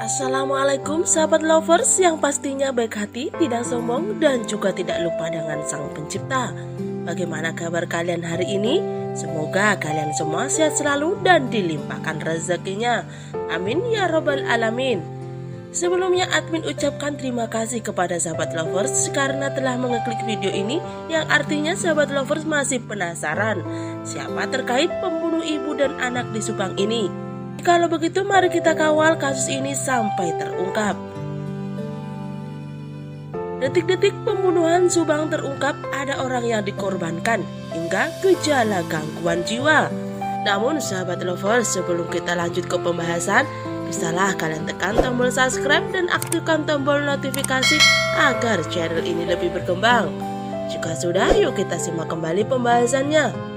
Assalamualaikum sahabat lovers yang pastinya baik hati, tidak sombong, dan juga tidak lupa dengan Sang Pencipta. Bagaimana kabar kalian hari ini? Semoga kalian semua sehat selalu dan dilimpahkan rezekinya. Amin ya robbal alamin. Sebelumnya admin ucapkan terima kasih kepada sahabat lovers karena telah mengeklik video ini, yang artinya sahabat lovers masih penasaran siapa terkait pembunuh ibu dan anak di Subang ini. Kalau begitu mari kita kawal kasus ini sampai terungkap. Detik-detik pembunuhan Subang terungkap, ada orang yang dikorbankan hingga gejala gangguan jiwa. Namun sahabat lovers, sebelum kita lanjut ke pembahasan, bisalah kalian tekan tombol subscribe dan aktifkan tombol notifikasi agar channel ini lebih berkembang. Jika sudah, yuk kita simak kembali pembahasannya.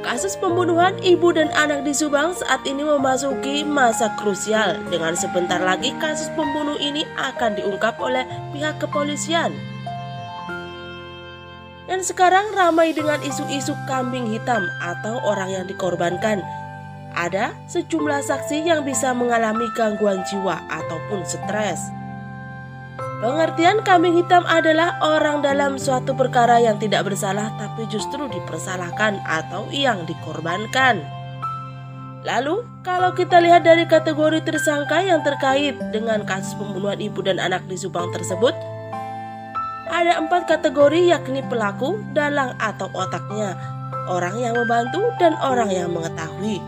Kasus pembunuhan ibu dan anak di Subang saat ini memasuki masa krusial. Dengan sebentar lagi kasus pembunuh ini akan diungkap oleh pihak kepolisian. Dan sekarang ramai dengan isu-isu kambing hitam atau orang yang dikorbankan. Ada sejumlah saksi yang bisa mengalami gangguan jiwa ataupun stres. Pengertian kambing hitam adalah orang dalam suatu perkara yang tidak bersalah tapi justru dipersalahkan atau yang dikorbankan. Lalu, kalau kita lihat dari kategori tersangka yang terkait dengan kasus pembunuhan ibu dan anak di Subang tersebut, ada 4 kategori, yakni pelaku, dalang atau otaknya, orang yang membantu, dan orang yang mengetahui.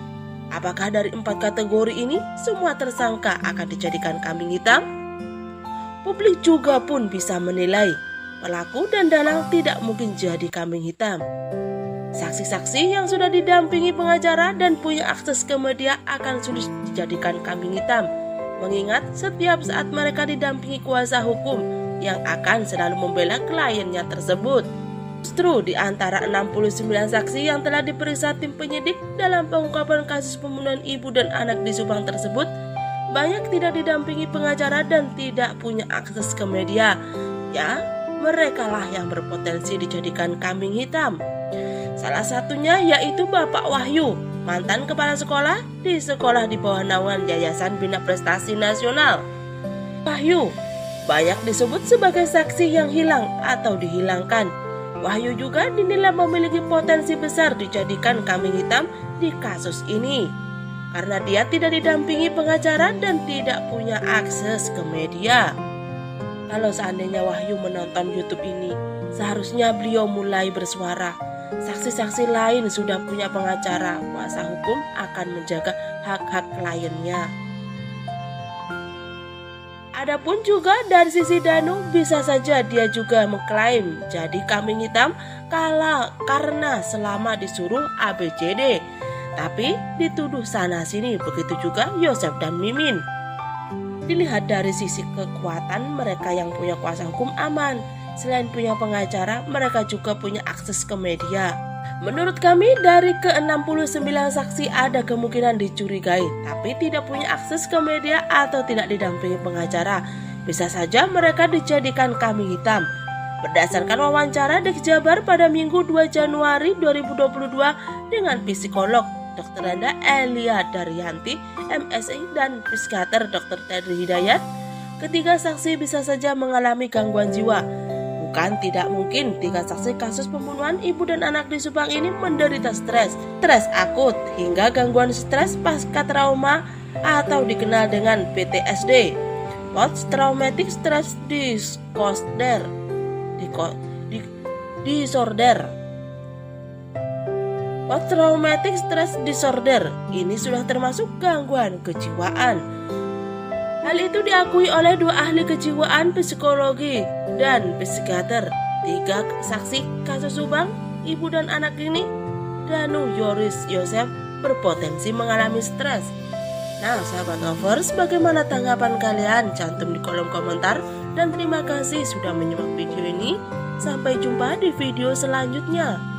Apakah dari 4 kategori ini semua tersangka akan dijadikan kambing hitam? Publik juga pun bisa menilai pelaku dan dalang tidak mungkin jadi kambing hitam. Saksi-saksi yang sudah didampingi pengacara dan punya akses ke media akan sulit dijadikan kambing hitam, mengingat setiap saat mereka didampingi kuasa hukum yang akan selalu membela kliennya tersebut. Justru di antara 69 saksi yang telah diperiksa tim penyidik dalam pengungkapan kasus pembunuhan ibu dan anak di Subang tersebut, banyak tidak didampingi pengacara dan tidak punya akses ke media. Ya, merekalah yang berpotensi dijadikan kambing hitam. Salah satunya yaitu Bapak Wahyu, mantan kepala sekolah di sekolah di bawah naungan Yayasan Bina Prestasi Nasional. Wahyu banyak disebut sebagai saksi yang hilang atau dihilangkan. Wahyu juga dinilai memiliki potensi besar dijadikan kambing hitam di kasus ini, karena dia tidak didampingi pengacara dan tidak punya akses ke media. Kalau seandainya Wahyu menonton YouTube ini, seharusnya beliau mulai bersuara. Saksi-saksi lain sudah punya pengacara, kuasa hukum akan menjaga hak-hak kliennya. Adapun juga dari sisi Danu, bisa saja dia juga mengklaim jadi kambing hitam karena selama disuruh ABCD, tapi dituduh sana sini. Begitu juga Yosef dan Mimin. Dilihat dari sisi kekuatan, mereka yang punya kuasa hukum aman. Selain punya pengacara, mereka juga punya akses ke media. Menurut kami, dari ke-69 saksi ada kemungkinan dicurigai, tapi tidak punya akses ke media atau tidak didampingi pengacara. Bisa saja mereka dijadikan kambing hitam. Berdasarkan wawancara Dek Jabar pada Minggu 2 Januari 2022 dengan psikolog Dr. Randa Elia Daryanti, MSI, dan psikiater Dr. Tedri Hidayat, ketiga saksi bisa saja mengalami gangguan jiwa. Bukan tidak mungkin 3 saksi kasus pembunuhan ibu dan anak di Subang ini menderita stres akut hingga gangguan stres pasca trauma atau dikenal dengan PTSD, Post Traumatic Stress Disorder. Post Traumatic Stress Disorder ini sudah termasuk gangguan kejiwaan. Hal itu diakui oleh 2 ahli kejiwaan, psikologi dan psikiater. 3 saksi kasus Subang, ibu dan anak ini, Danu, Yoris, Yosef, berpotensi mengalami stres. Nah, sahabat lovers, bagaimana tanggapan kalian? Cantum di kolom komentar. Dan terima kasih sudah menyimak video ini. Sampai jumpa di video selanjutnya.